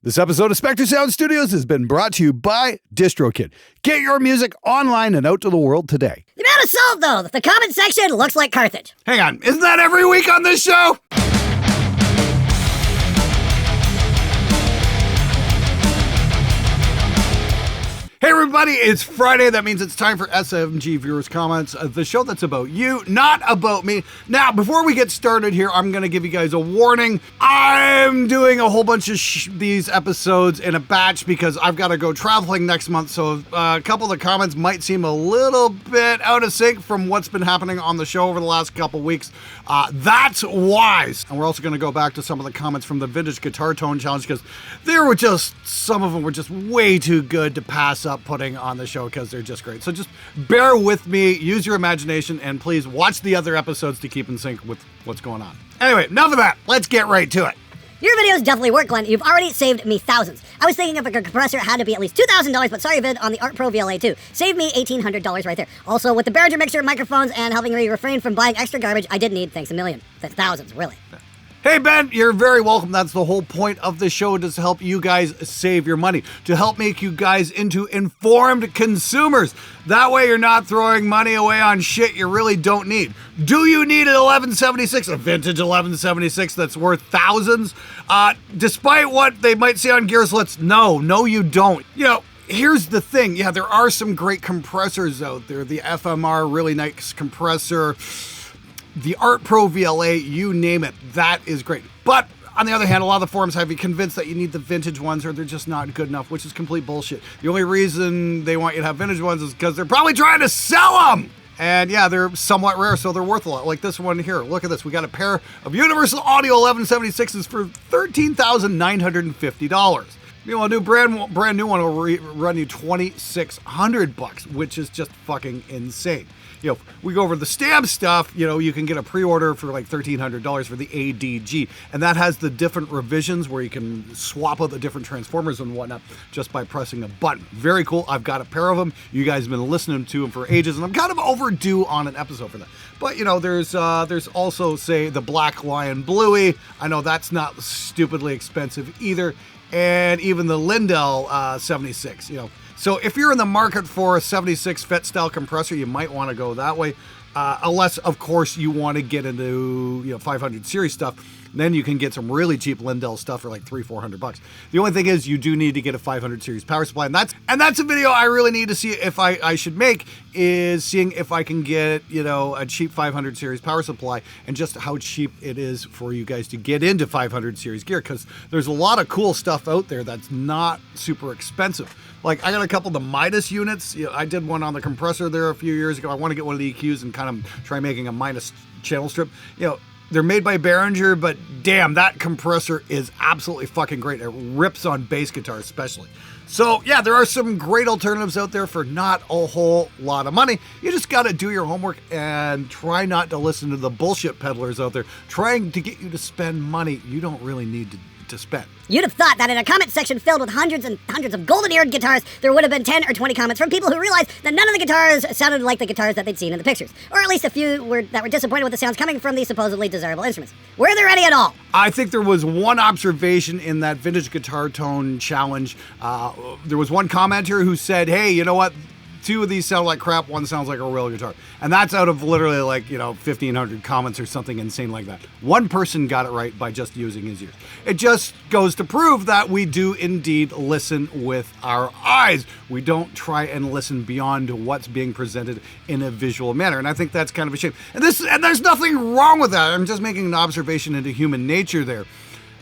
This episode of Spectre Sound Studios has been brought to you by DistroKid. Get your music online and out to the world today. The amount of salt, though, the comment section looks like Carthage. Hang on, isn't that every week on this show? Hey everybody, it's Friday. That means it's time for SMG Viewers Comments, the show that's about you, not about me. Now, before we get started here, I'm going to give you guys a warning. I'm doing a whole bunch of these episodes in a batch because I've got to go traveling next month, so a couple of the comments might seem a little bit out of sync from what's been happening on the show over the last couple weeks. That's wise. And we're also going to go back to some of the comments from the Vintage Guitar Tone Challenge because some of them were just way too good to pass up putting on the show because they're just great. So just bear with me, use your imagination, and please watch the other episodes to keep in sync with what's going on. Anyway, enough of that. Let's get right to it. Your videos definitely work, Glenn. You've already saved me thousands. I was thinking if a compressor had to be at least $2,000, but sorry, Vid, on the Art Pro VLA 2. Saved me $1,800 right there. Also, with the Behringer mixer, microphones, and helping me refrain from buying extra garbage, I did need, thanks a million. That's thousands, really. Hey Ben, you're very welcome. That's the whole point of the show, to help you guys save your money, to help make you guys into informed consumers. That way you're not throwing money away on shit you really don't need. Do you need an 1176, a vintage 1176 that's worth thousands? Despite what they might say on Gearslits, no you don't. You know, here's the thing. Yeah, there are some great compressors out there. The FMR, really nice compressor. The Art Pro VLA, you name it, that is great. But on the other hand, a lot of the forums have you convinced that you need the vintage ones or they're just not good enough, which is complete bullshit. The only reason they want you to have vintage ones is because they're probably trying to sell them. And yeah, they're somewhat rare, so they're worth a lot. Like this one here. Look at this. We got a pair of Universal Audio 1176s for $13,950. Meanwhile, a new brand new one will run you $2,600, which is just fucking insane. You know, we go over the stamp stuff, you know, you can get a pre-order for like $1,300 for the ADG. And that has the different revisions where you can swap out the different transformers and whatnot just by pressing a button. Very cool. I've got a pair of them. You guys have been listening to them for ages, and I'm kind of overdue on an episode for that. But, you know, there's also, say, the Black Lion Bluey. I know that's not stupidly expensive either. And even the Lindell 76, you know. So if you're in the market for a 76 FET style compressor, you might want to go that way. Unless, of course, you want to get into 500 series stuff. Then you can get some really cheap Lindell stuff for like $300-400. The only thing is you do need to get a 500 series power supply, and that's a video I really need to see if I should make, is seeing if I can get a cheap 500 series power supply and just how cheap it is for you guys to get into 500 series gear, because there's a lot of cool stuff out there that's not super expensive. Like, I got a couple of the Midas units. I did one on the compressor there a few years ago. I want to get one of the EQs and kind of try making a Midas channel strip. They're made by Behringer, but damn, that compressor is absolutely fucking great. It rips on bass guitar especially. So yeah, there are some great alternatives out there for not a whole lot of money. You just got to do your homework and try not to listen to the bullshit peddlers out there trying to get you to spend money you don't really need to spend. You'd have thought that in a comment section filled with hundreds and hundreds of golden-eared guitars, there would have been 10 or 20 comments from people who realized that none of the guitars sounded like the guitars that they'd seen in the pictures. Or at least a few that were disappointed with the sounds coming from these supposedly desirable instruments. Were there any at all? I think there was one observation in that Vintage Guitar Tone Challenge. There was one commenter who said, hey, you know what? 2 of these sound like crap, 1 sounds like a real guitar. And that's out of literally 1,500 comments or something insane like that. One person got it right by just using his ears. It just goes to prove that we do indeed listen with our eyes. We don't try and listen beyond what's being presented in a visual manner. And I think that's kind of a shame. And there's nothing wrong with that. I'm just making an observation into human nature there,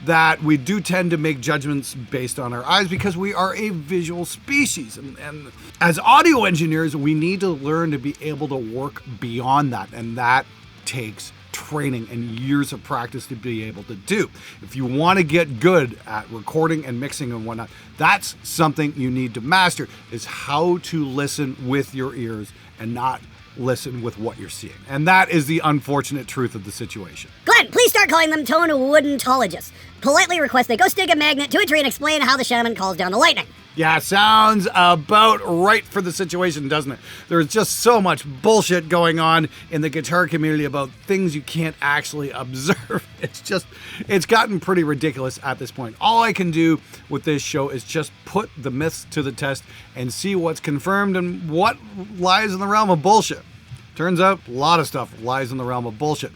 that we do tend to make judgments based on our eyes because we are a visual species. And as audio engineers, we need to learn to be able to work beyond that. And that takes training and years of practice to be able to do. If you want to get good at recording and mixing and whatnot, that's something you need to master, is how to listen with your ears and not listen with what you're seeing. And that is the unfortunate truth of the situation. Glenn, please start calling them tone woodentologists. Politely request they go stick a magnet to a tree and explain how the shaman calls down the lightning. Yeah, sounds about right for the situation, doesn't it? There's just so much bullshit going on in the guitar community about things you can't actually observe. It's gotten pretty ridiculous at this point. All I can do with this show is just put the myths to the test and see what's confirmed and what lies in the realm of bullshit. Turns out a lot of stuff lies in the realm of bullshit.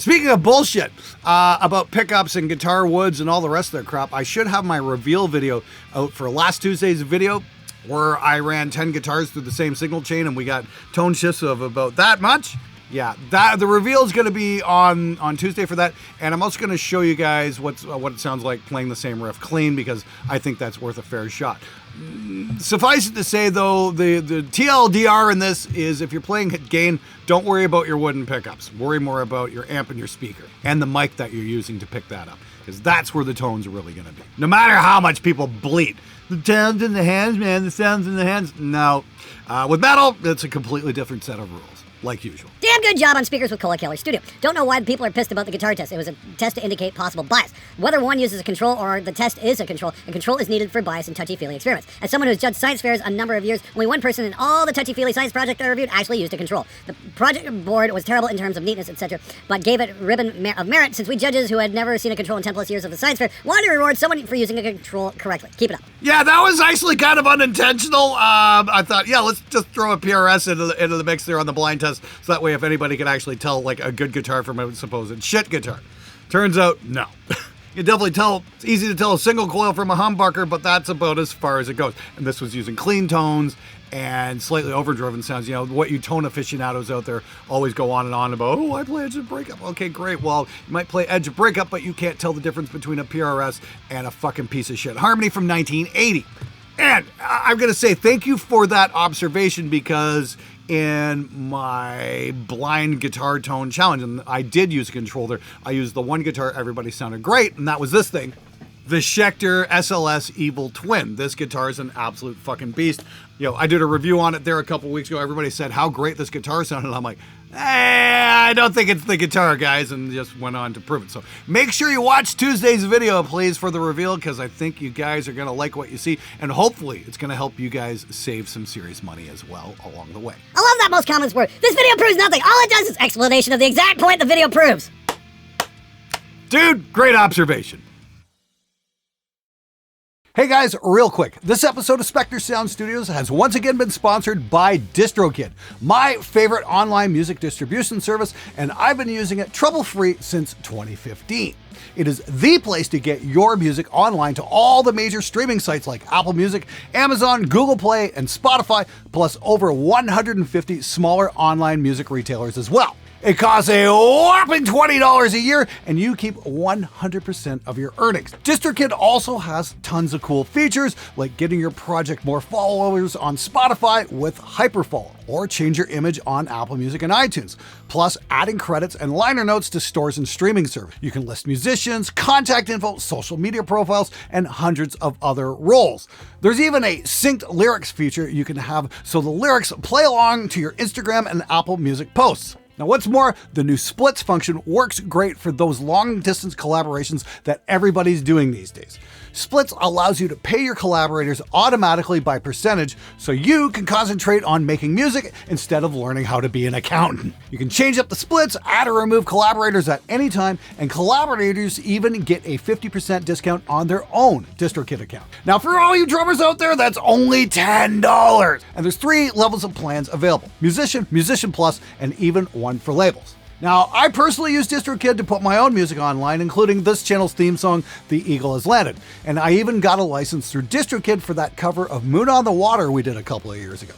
Speaking of bullshit, about pickups and guitar woods and all the rest of that crap, I should have my reveal video out for last Tuesday's video where I ran 10 guitars through the same signal chain and we got tone shifts of about that much. Yeah, the reveal is going to be on Tuesday for that, and I'm also going to show you guys what it sounds like playing the same riff clean because I think that's worth a fair shot. Suffice it to say, though, the TLDR in this is if you're playing at gain, don't worry about your wooden pickups. Worry more about your amp and your speaker and the mic that you're using to pick that up, because that's where the tones are really going to be. No matter how much people bleat, the sound's in the hands, man, the sound's in the hands. No. With metal, it's a completely different set of rules. Like usual. Damn good job on Speakers with Cola Killer Studio. Don't know why people are pissed about the guitar test. It was a test to indicate possible bias. Whether one uses a control or the test is a control is needed for bias and touchy-feely experiments. As someone who has judged science fairs a number of years, only one person in all the touchy-feely science projects I reviewed actually used a control. The project board was terrible in terms of neatness, etc., but gave it ribbon of merit since we judges who had never seen a control in 10 plus years of the science fair wanted to reward someone for using a control correctly. Keep it up. Yeah, that was actually kind of unintentional. I thought, yeah, let's just throw a PRS into the mix there on the blind test, so that way if anybody could actually tell like a good guitar from a supposed shit guitar. Turns out, no. You definitely tell, it's easy to tell a single coil from a humbucker, but that's about as far as it goes. And this was using clean tones and slightly overdriven sounds. You know, what you tone aficionados out there always go on and on about, oh, I play edge of breakup. Okay, great. Well, you might play edge of breakup, but you can't tell the difference between a PRS and a fucking piece of shit harmony from 1980. And I'm going to say thank you for that observation, because in my blind guitar tone challenge, and I did use a controller, I used the one guitar everybody sounded great, and that was this thing, the Spectre SLS Evil Twin. This guitar is an absolute fucking beast. You know, I did a review on it there a couple weeks ago. Everybody said how great this guitar sounded. I'm like, I don't think it's the guitar, guys, and just went on to prove it. So make sure you watch Tuesday's video, please, for the reveal, because I think you guys are going to like what you see, and hopefully it's going to help you guys save some serious money as well along the way. I love that most comments were, this video proves nothing. All it does is explanation of the exact point the video proves. Dude, great observation. Hey guys, real quick, this episode of Spectre Sound Studios has once again been sponsored by DistroKid, my favorite online music distribution service, and I've been using it trouble-free since 2015. It is the place to get your music online to all the major streaming sites like Apple Music, Amazon, Google Play, and Spotify, plus over 150 smaller online music retailers as well. It costs a whopping $20 a year, and you keep 100% of your earnings. DistroKid also has tons of cool features, like getting your project more followers on Spotify with Hyperfollow, or change your image on Apple Music and iTunes, plus adding credits and liner notes to stores and streaming service. You can list musicians, contact info, social media profiles, and hundreds of other roles. There's even a synced lyrics feature you can have so the lyrics play along to your Instagram and Apple Music posts. Now, what's more, the new splits function works great for those long-distance collaborations that everybody's doing these days. Splits allows you to pay your collaborators automatically by percentage, so you can concentrate on making music instead of learning how to be an accountant. You can change up the splits, add or remove collaborators at any time, and collaborators even get a 50% discount on their own DistroKid account. Now, for all you drummers out there, that's only $10. And there's 3 levels of plans available: Musician, Musician Plus, and even one for labels. Now, I personally use DistroKid to put my own music online, including this channel's theme song, The Eagle Has Landed. And I even got a license through DistroKid for that cover of Moon on the Water we did a couple of years ago.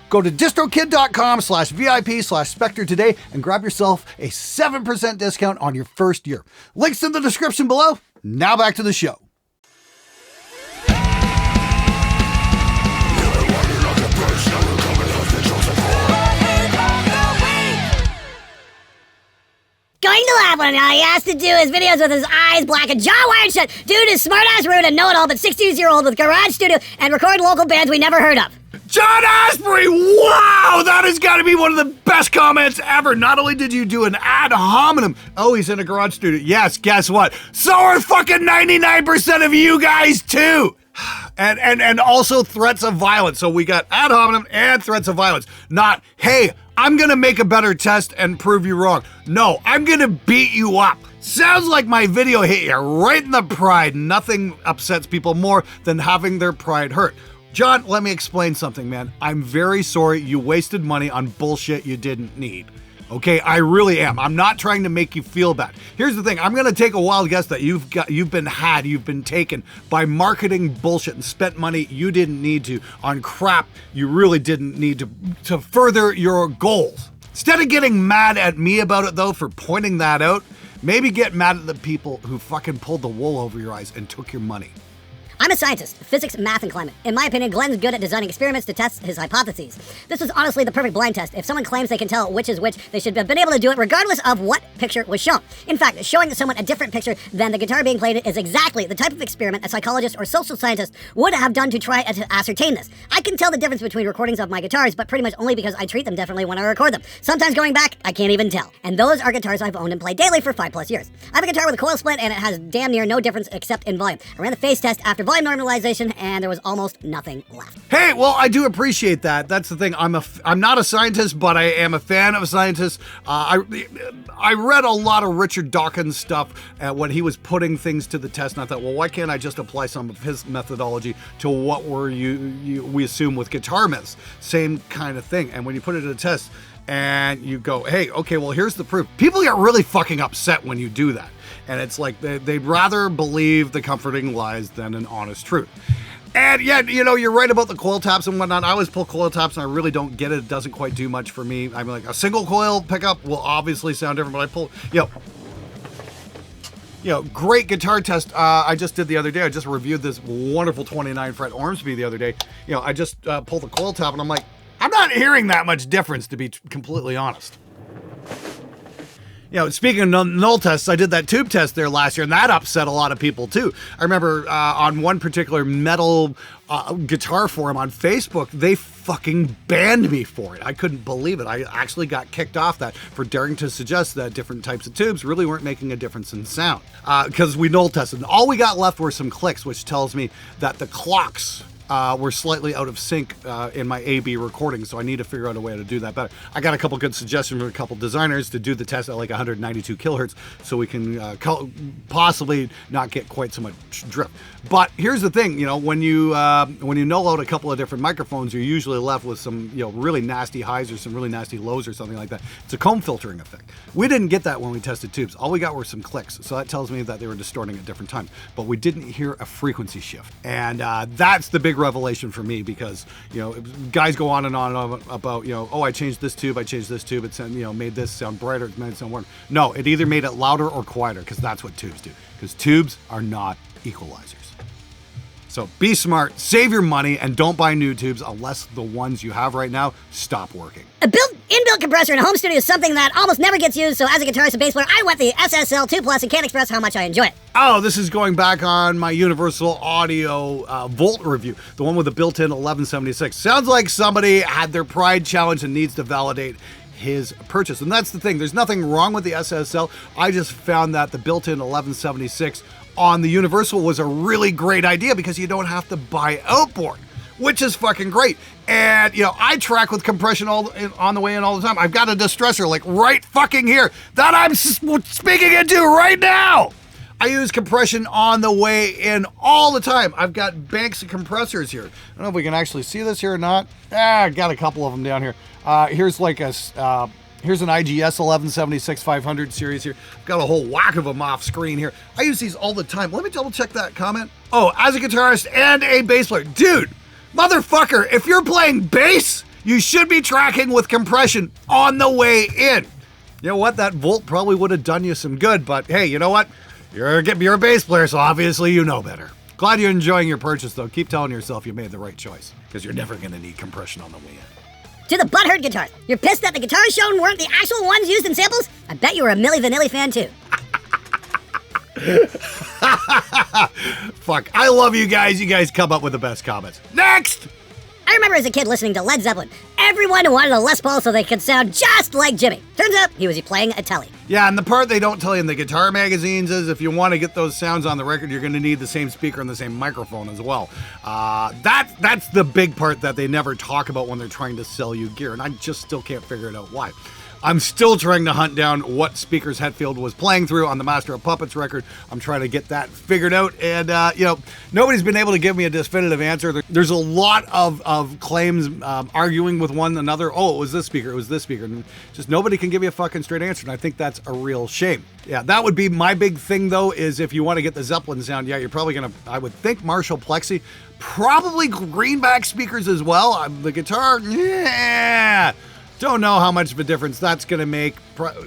Go to distrokid.com/VIP/Spectre today and grab yourself a 7% discount on your first year. Links in the description below. Now back to the show. Going to laugh when all he has to do is videos with his eyes black and jaw wired shut. Dude is smart ass, rude, and know-it-all, but 60-year-old with garage studio and record local bands we never heard of. John Asbury, wow, that has got to be one of the best comments ever. Not only did you do an ad hominem, oh, he's in a garage studio. Yes, guess what? So are fucking 99% of you guys too. And also threats of violence. So we got ad hominem and threats of violence. Not, hey, I'm going to make a better test and prove you wrong. No, I'm going to beat you up. Sounds like my video hit you right in the pride. Nothing upsets people more than having their pride hurt. John, let me explain something, man. I'm very sorry you wasted money on bullshit you didn't need. Okay, I really am. I'm not trying to make you feel bad. Here's the thing. I'm going to take a wild guess that you've been taken by marketing bullshit and spent money you didn't need to on crap you really didn't need to further your goals. Instead of getting mad at me about it, though, for pointing that out, maybe get mad at the people who fucking pulled the wool over your eyes and took your money. I'm a scientist, physics, math, and climate. In my opinion, Glenn's good at designing experiments to test his hypotheses. This was honestly the perfect blind test. If someone claims they can tell which is which, they should have been able to do it regardless of what picture was shown. In fact, showing someone a different picture than the guitar being played is exactly the type of experiment a psychologist or social scientist would have done to try to ascertain this. I can tell the difference between recordings of my guitars, but pretty much only because I treat them differently when I record them. Sometimes going back, I can't even tell. And those are guitars I've owned and played daily for 5+ years. I have a guitar with a coil split and it has damn near no difference except in volume. I ran the phase test after volume normalization and there was almost nothing left. Hey, well, I do appreciate that. That's the thing. I'm not a scientist, but I am a fan of scientists. I read a lot of Richard Dawkins stuff when he was putting things to the test, and I thought, well, why can't I just apply some of his methodology to what we assume with guitar myths? Same kind of thing. And when you put it to the test and you go, hey, okay, well, here's the proof. People get really fucking upset when you do that. And it's like they'd rather believe the comforting lies than an honest truth. And yeah, you're right about the coil taps and whatnot. I always pull coil taps and I really don't get it. It doesn't quite do much for me. I'm like, a single coil pickup will obviously sound different, but I pull, great guitar test I just did the other day. I just reviewed this wonderful 29 fret Ormsby the other day. I just pulled the coil tap and I'm like, I'm not hearing that much difference, to be completely honest. Speaking of null tests, I did that tube test there last year, and that upset a lot of people, too. I remember on one particular metal guitar forum on Facebook, they fucking banned me for it. I couldn't believe it. I actually got kicked off that for daring to suggest that different types of tubes really weren't making a difference in sound. Because we null tested. And all we got left were some clicks, which tells me that the clocks were slightly out of sync in my A/B recording, so I need to figure out a way to do that better. I got a couple good suggestions from a couple designers to do the test at like 192 kilohertz, so we can possibly not get quite so much drift. But here's the thing, when you null out a couple of different microphones, you're usually left with some really nasty highs or some really nasty lows or something like that. It's a comb filtering effect. We didn't get that when we tested tubes. All we got were some clicks, so that tells me that they were distorting at different times. But we didn't hear a frequency shift, and that's the big revelation for me, because guys go on and on about oh, I changed this tube, it made this sound brighter, it made it sound warmer. No, it either made it louder or quieter, because that's what tubes do, because tubes are not equalizers. So be smart, save your money, and don't buy new tubes unless the ones you have right now stop working. A inbuilt compressor in a home studio is something that almost never gets used, so as a guitarist and bass player, I went the SSL 2 Plus and can't express how much I enjoy it. Oh, this is going back on my Universal Audio Volt review, the one with the built-in 1176. Sounds like somebody had their pride challenged and needs to validate his purchase. And that's the thing, there's nothing wrong with the SSL. I just found that the built-in 1176 on the Universal was a really great idea because you don't have to buy outboard, which is fucking great. And, I track with compression on the way in all the time. I've got a distressor like right fucking here that I'm speaking into right now. I use compression on the way in all the time. I've got banks of compressors here. I don't know if we can actually see this here or not. I got a couple of them down here. Here's like here's an IGS 1176 500 series here. I've got a whole whack of them off screen here. I use these all the time. Let me double check that comment. Oh, as a guitarist and a bass player. Dude, motherfucker, if you're playing bass, you should be tracking with compression on the way in. You know what? That Volt probably would have done you some good, but hey, you know what? You're a bass player, so obviously you know better. Glad you're enjoying your purchase, though. Keep telling yourself you made the right choice, because you're never going to need compression on the way in. To the Butthurt guitars, you're pissed that the guitars shown weren't the actual ones used in samples? I bet you were a Milli Vanilli fan, too. Fuck, I love you guys. You guys come up with the best comments. Next! I remember as a kid listening to Led Zeppelin. everyone wanted a Les Paul so they could sound just like Jimmy. Turns out he was playing a telly. Yeah, and the part they don't tell you in the guitar magazines is if you want to get those sounds on the record, you're going to need the same speaker and the same microphone as well. That's the big part that they never talk about when they're trying to sell you gear, and I just still can't figure it out why. I'm still trying to hunt down what speakers Hetfield was playing through on the Master of Puppets record. I'm trying to get that figured out, and nobody's been able to give me a definitive answer. There's a lot of claims arguing with one another. Oh, it was this speaker, and just nobody can give you a fucking straight answer, and I think that's a real shame. Yeah, that would be my big thing, though, is if you want to get the Zeppelin sound, yeah, you're probably going to, I would think, Marshall Plexi, probably greenback speakers as well. The guitar, yeah. Don't know how much of a difference that's going to make.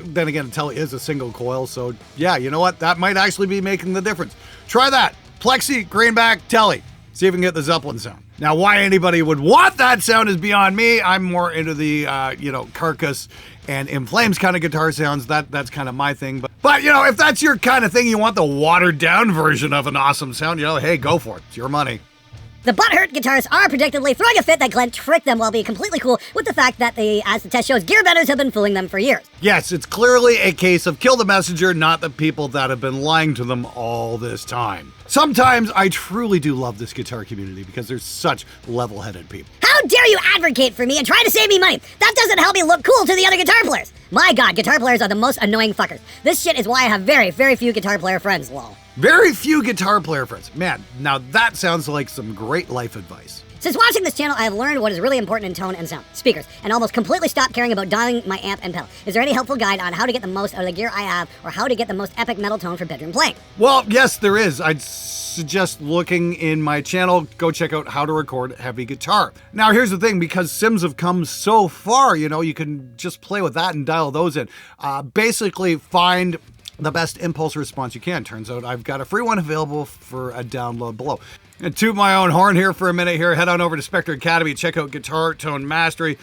Then again, Telly is a single coil, so yeah, you know what? That might actually be making the difference. Try that. Plexi, greenback, Telly. See if we can get the Zeppelin sound. Now, why anybody would want that sound is beyond me. I'm more into the, Carcass and In Flames kind of guitar sounds. That's kind of my thing. But if that's your kind of thing, you want the watered down version of an awesome sound, hey, go for it. It's your money. The Butthurt guitarists are predictably throwing a fit that Glenn tricked them while being completely cool with the fact that as the test shows, gear vendors have been fooling them for years. Yes, it's clearly a case of kill the messenger, not the people that have been lying to them all this time. Sometimes I truly do love this guitar community because they're such level-headed people. How dare you advocate for me and try to save me money? That doesn't help me look cool to the other guitar players. My God, guitar players are the most annoying fuckers. This shit is why I have very, very few guitar player friends, lol. Very few guitar player friends. Man, now that sounds like some great life advice. Since watching this channel, I have learned what is really important in tone and sound, speakers, and almost completely stopped caring about dialing my amp and pedal. Is there any helpful guide on how to get the most out of the gear I have, or how to get the most epic metal tone for bedroom playing? Well, yes, there is. I'd suggest looking in my channel, go check out how to record heavy guitar. Now, here's the thing, because Sims have come so far, you can just play with that and dial those in. Basically, find the best impulse response you can. Turns out I've got a free one available for a download below. And toot my own horn here for a minute here. Head on over to Spectre Academy. Check out Guitar Tone Mastery.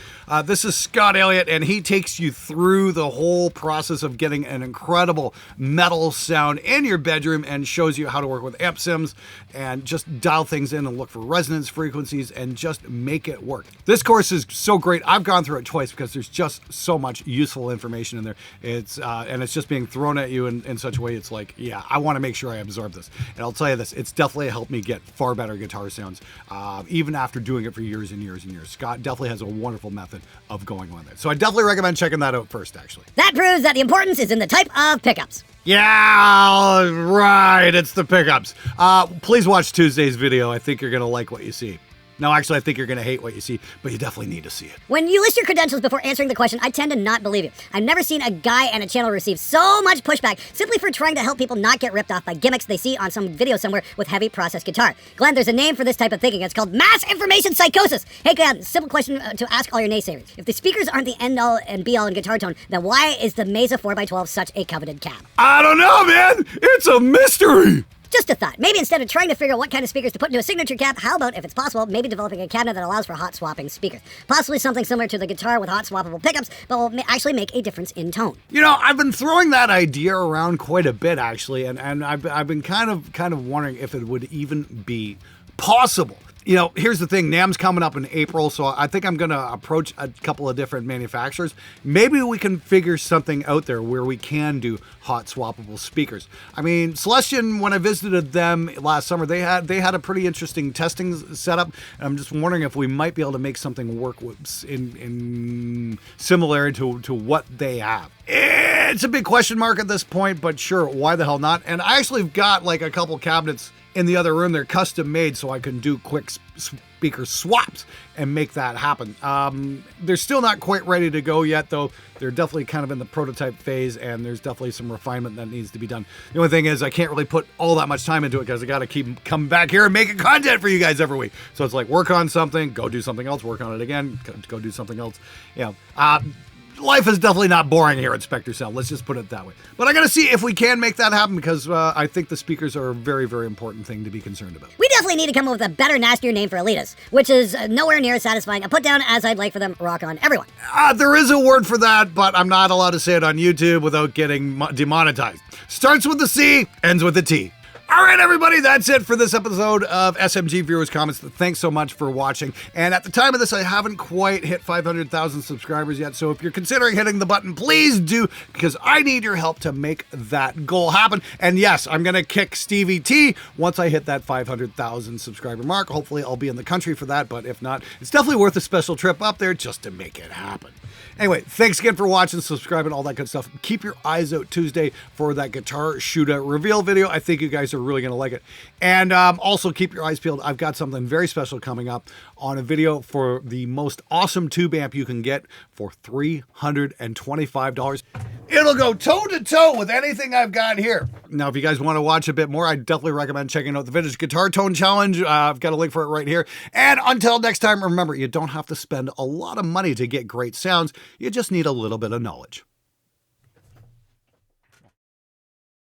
This is Scott Elliott, and he takes you through the whole process of getting an incredible metal sound in your bedroom and shows you how to work with amp sims and just dial things in and look for resonance frequencies and just make it work. This course is so great. I've gone through it twice because there's just so much useful information in there. It's just being thrown at you in such a way. It's like, yeah, I want to make sure I absorb this. And I'll tell you this, it's definitely helped me get far better guitar sounds, even after doing it for years and years and years. Scott definitely has a wonderful method of going on there. So I definitely recommend checking that out first, actually. That proves that the importance is in the type of pickups. Yeah, right, it's the pickups. Please watch Tuesday's video. I think you're going to like what you see. No, actually, I think you're going to hate what you see, but you definitely need to see it. When you list your credentials before answering the question, I tend to not believe you. I've never seen a guy and a channel receive so much pushback simply for trying to help people not get ripped off by gimmicks they see on some video somewhere with heavy processed guitar. Glenn, there's a name for this type of thinking. It's called mass information psychosis. Hey, Glenn, simple question to ask all your naysayers. If the speakers aren't the end-all and be-all in guitar tone, then why is the Mesa 4x12 such a coveted cab? I don't know, man. It's a mystery. Just a thought. Maybe instead of trying to figure out what kind of speakers to put into a signature cab, how about, if it's possible, maybe developing a cabinet that allows for hot swapping speakers? Possibly something similar to the guitar with hot swappable pickups, but will actually make a difference in tone. I've been throwing that idea around quite a bit, actually, and I've been kind of wondering if it would even be possible. Here's the thing, NAMM's coming up in April, so I think I'm going to approach a couple of different manufacturers. Maybe we can figure something out there where we can do hot swappable speakers. I mean, Celestion, when I visited them last summer, they had a pretty interesting testing setup. And I'm just wondering if we might be able to make something work in similar to what they have. It's a big question mark at this point, but sure, why the hell not? And I actually have got like a couple cabinets in the other room. They're custom made, so I can do quick speaker swaps and make that happen. They're still not quite ready to go yet, though. They're definitely kind of in the prototype phase, and there's definitely some refinement that needs to be done. The only thing is I can't really put all that much time into it because I got to keep coming back here and making content for you guys every week. So it's like work on something, go do something else, work on it again, go do something else. Life is definitely not boring here at Spectre Sound. Let's just put it that way. But I got to see if we can make that happen because I think the speakers are a very, very important thing to be concerned about. We definitely need to come up with a better, nastier name for elitists, which is nowhere near as satisfying a put down as I'd like for them. Rock on, everyone. There is a word for that, but I'm not allowed to say it on YouTube without getting demonetized. Starts with the C, ends with the T. All right, everybody, that's it for this episode of SMG Viewers Comments. Thanks so much for watching. And at the time of this, I haven't quite hit 500,000 subscribers yet. So if you're considering hitting the button, please do, because I need your help to make that goal happen. And yes, I'm going to kick Stevie T once I hit that 500,000 subscriber mark. Hopefully, I'll be in the country for that. But if not, it's definitely worth a special trip up there just to make it happen. Anyway, thanks again for watching, subscribing, all that good stuff. Keep your eyes out Tuesday for that guitar shootout reveal video. I think you guys are really going to like it. And also keep your eyes peeled. I've got something very special coming up on a video for the most awesome tube amp you can get for $325. It'll go toe-to-toe with anything I've got here. Now, if you guys want to watch a bit more, I definitely recommend checking out the Vintage Guitar Tone Challenge. I've got a link for it right here. And until next time, remember, you don't have to spend a lot of money to get great sounds. You just need a little bit of knowledge.